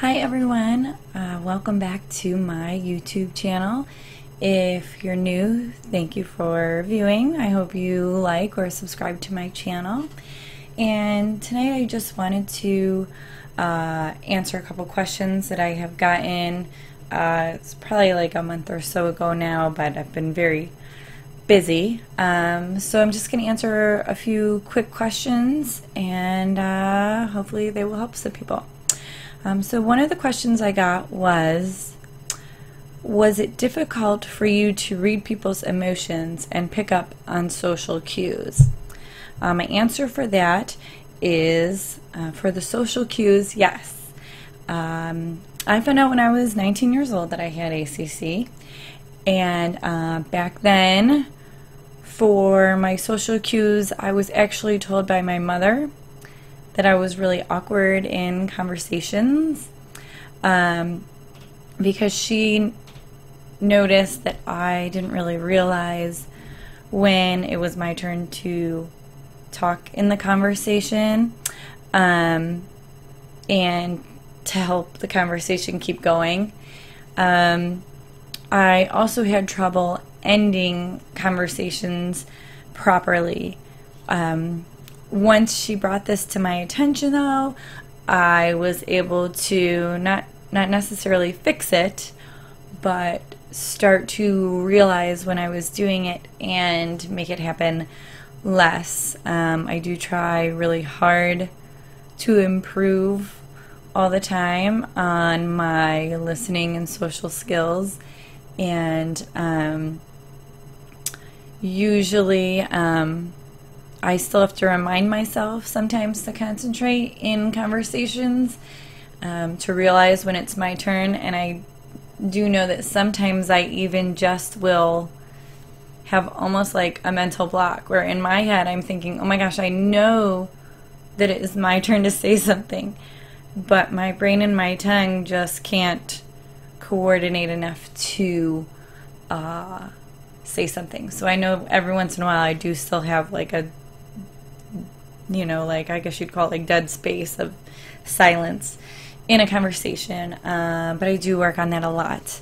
Hi everyone, welcome back to my YouTube channel. If you're new, thank you for viewing. I hope you like or subscribe to my channel. And tonight I just wanted to answer a couple questions that I have gotten. It's probably like a month or so ago now, but I've been very busy. So I'm just going to answer a few quick questions, and hopefully they will help some people. So one of the questions I got was it difficult for you to read people's emotions and pick up on social cues? My answer for that is, for the social cues, yes. I found out when I was 19 years old that I had ACC, and back then, for my social cues, I was actually told by my mother that I was really awkward in conversations because she noticed that I didn't really realize when it was my turn to talk in the conversation, and to help the conversation keep going. I also had trouble ending conversations properly. Once she brought this to my attention, though, I was able to not necessarily fix it, but start to realize when I was doing it and make it happen less. I do try really hard to improve all the time on my listening and social skills, and usually I still have to remind myself sometimes to concentrate in conversations, to realize when it's my turn. And I do know that sometimes I even just will have almost like a mental block where in my head I'm thinking, oh my gosh, I know that it is my turn to say something, but my brain and my tongue just can't coordinate enough to say something. So I know every once in a while I do still have like a, like I guess you'd call it like dead space of silence in a conversation, but I do work on that a lot.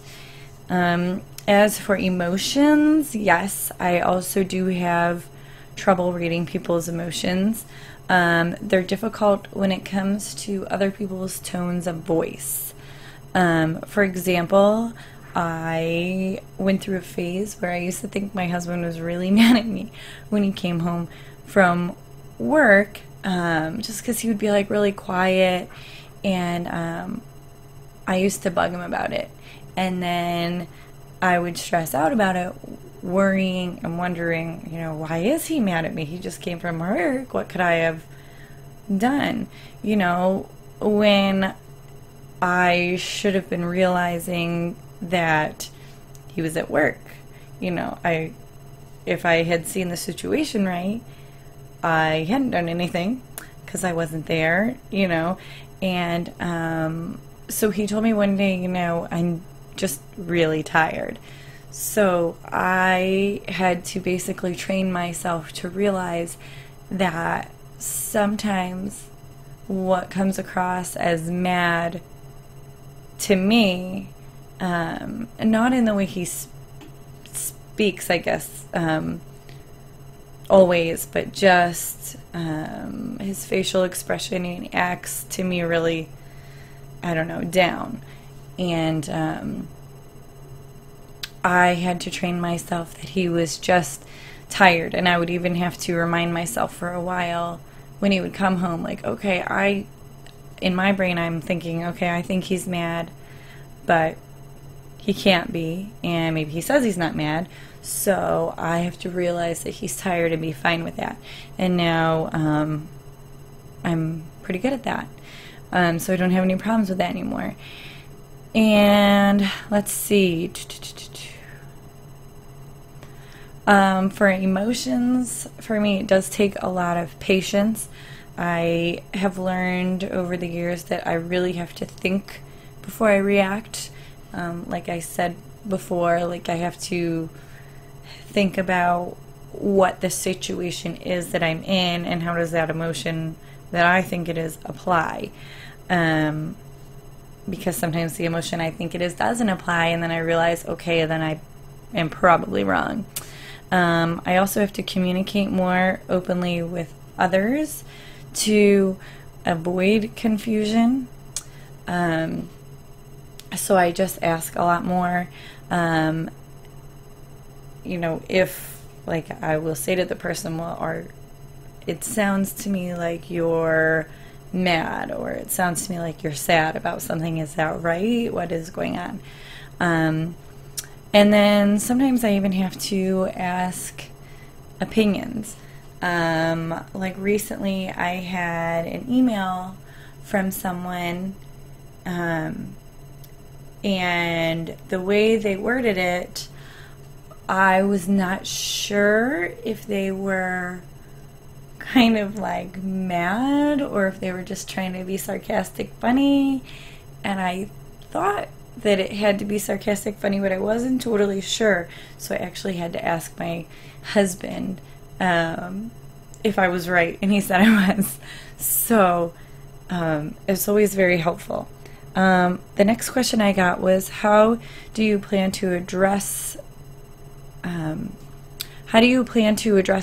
As for emotions, yes, I also do have trouble reading people's emotions. They're difficult when it comes to other people's tones of voice. For example, I went through a phase where I used to think my husband was really mad at me when he came home from work, just because he would be like really quiet, and I used to bug him about it, and then I would stress out about it, worrying and wondering, why is he mad at me? He just came from work. What could I have done? When I should have been realizing that he was at work. If I had seen the situation right, I hadn't done anything because I wasn't there, and so he told me one day, I'm just really tired. So I had to basically train myself to realize that sometimes what comes across as mad to me, and not in the way he speaks, I guess, always, but just his facial expression and acts to me really, down. And I had to train myself that he was just tired, and I would even have to remind myself for a while when he would come home, like, okay, in my brain I'm thinking, okay, I think he's mad, but he can't be, and maybe he says he's not mad, so I have to realize that he's tired and be fine with that. And now I'm pretty good at that, so I don't have any problems with that anymore. And let's see, for emotions, for me it does take a lot of patience. I have learned over the years that I really have to think before I react. Like I said before, like I have to think about what the situation is that I'm in and how does that emotion that I think it is apply. because sometimes the emotion I think it is doesn't apply, and then I realize, okay, then I am probably wrong. I also have to communicate more openly with others to avoid confusion. So I just ask a lot more. If, like, I will say to the person, well, or it sounds to me like you're mad, or it sounds to me like you're sad about something. Is that right? What is going on? And then sometimes I even have to ask opinions. Like recently I had an email from someone, and the way they worded it, I was not sure if they were kind of like mad or if they were just trying to be sarcastic funny, and I thought that it had to be sarcastic funny, but I wasn't totally sure, so I actually had to ask my husband if I was right, and he said I was. So it's always very helpful. The next question I got was, how do you plan to address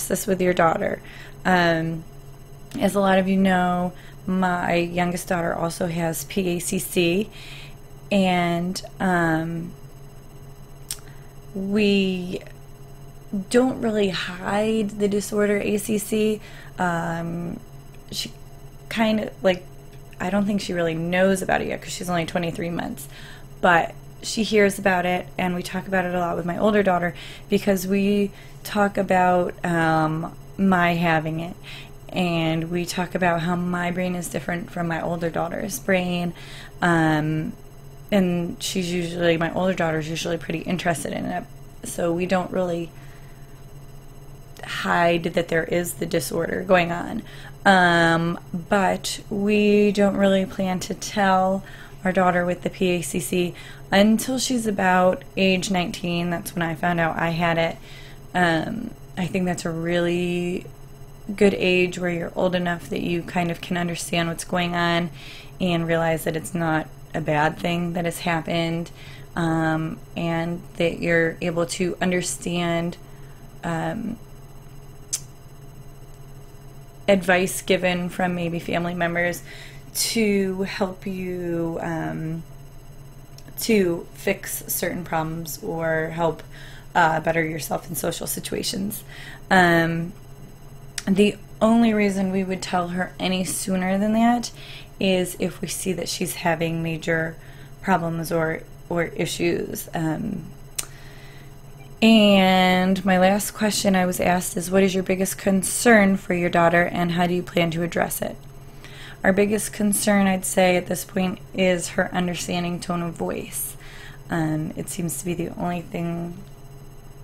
this with your daughter? As a lot of you know, my youngest daughter also has PACC, and we don't really hide the disorder ACC. She kind of, like, I don't think she really knows about it yet because she's only 23 months, but she hears about it, and we talk about it a lot with my older daughter because we talk about my having it, and we talk about how my brain is different from my older daughter's brain, and my older daughter's usually pretty interested in it, so we don't really hide that there is the disorder going on, but we don't really plan to tell our daughter with the PACC until she's about age 19. That's when I found out I had it. I think that's a really good age where you're old enough that you kind of can understand what's going on and realize that it's not a bad thing that has happened, and that you're able to understand advice given from maybe family members to help you to fix certain problems or help better yourself in social situations. The only reason we would tell her any sooner than that is if we see that she's having major problems or issues. And my last question I was asked is, what is your biggest concern for your daughter, and how do you plan to address it? Our biggest concern, I'd say at this point, is her understanding tone of voice. It seems to be the only thing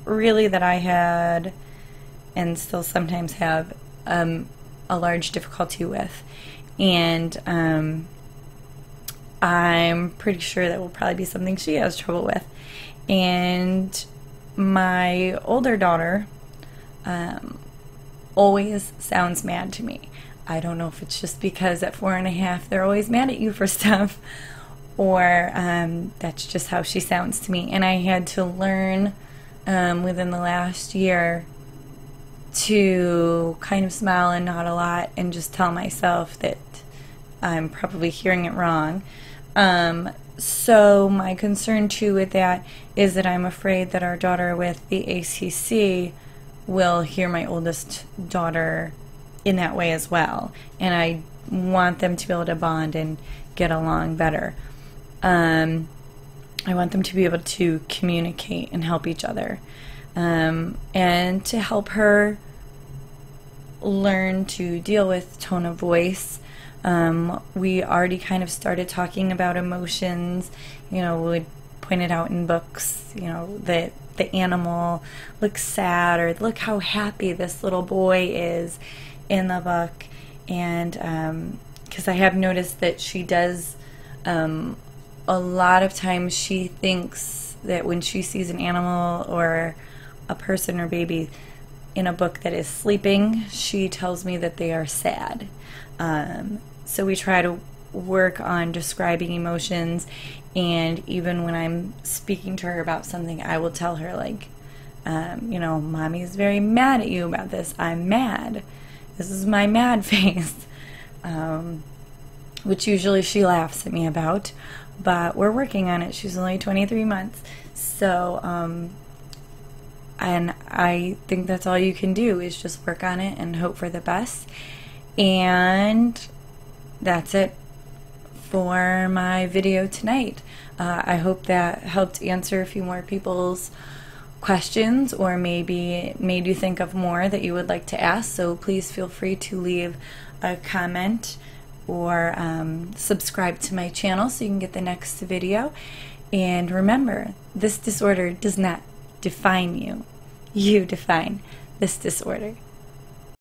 really that I had and still sometimes have a large difficulty with. And I'm pretty sure that will probably be something she has trouble with. And my older daughter always sounds mad to me. I don't know if it's just because at 4.5 they're always mad at you for stuff, or that's just how she sounds to me. And I had to learn within the last year to kind of smile and nod a lot and just tell myself that I'm probably hearing it wrong. So my concern too with that is that I'm afraid that our daughter with the ACC will hear my oldest daughter in that way as well, and I want them to be able to bond and get along better. I want them to be able to communicate and help each other, and to help her learn to deal with tone of voice. We already kind of started talking about emotions. We would point it out in books, that the animal looks sad, or look how happy this little boy is in the book. And because I have noticed that she does, a lot of times she thinks that when she sees an animal or a person or baby in a book that is sleeping, she tells me that they are sad. So we try to work on describing emotions, and even when I'm speaking to her about something, I will tell her, like, you know, Mommy's very mad at you about this. I'm mad. This is my mad face. Which usually she laughs at me about, but we're working on it. She's only 23 months. So, and I think that's all you can do is just work on it and hope for the best. And that's it for my video tonight. I hope that helped answer a few more people's questions, or maybe made you think of more that you would like to ask. So please feel free to leave a comment or subscribe to my channel so you can get the next video. And remember, this disorder does not define you. You define this disorder.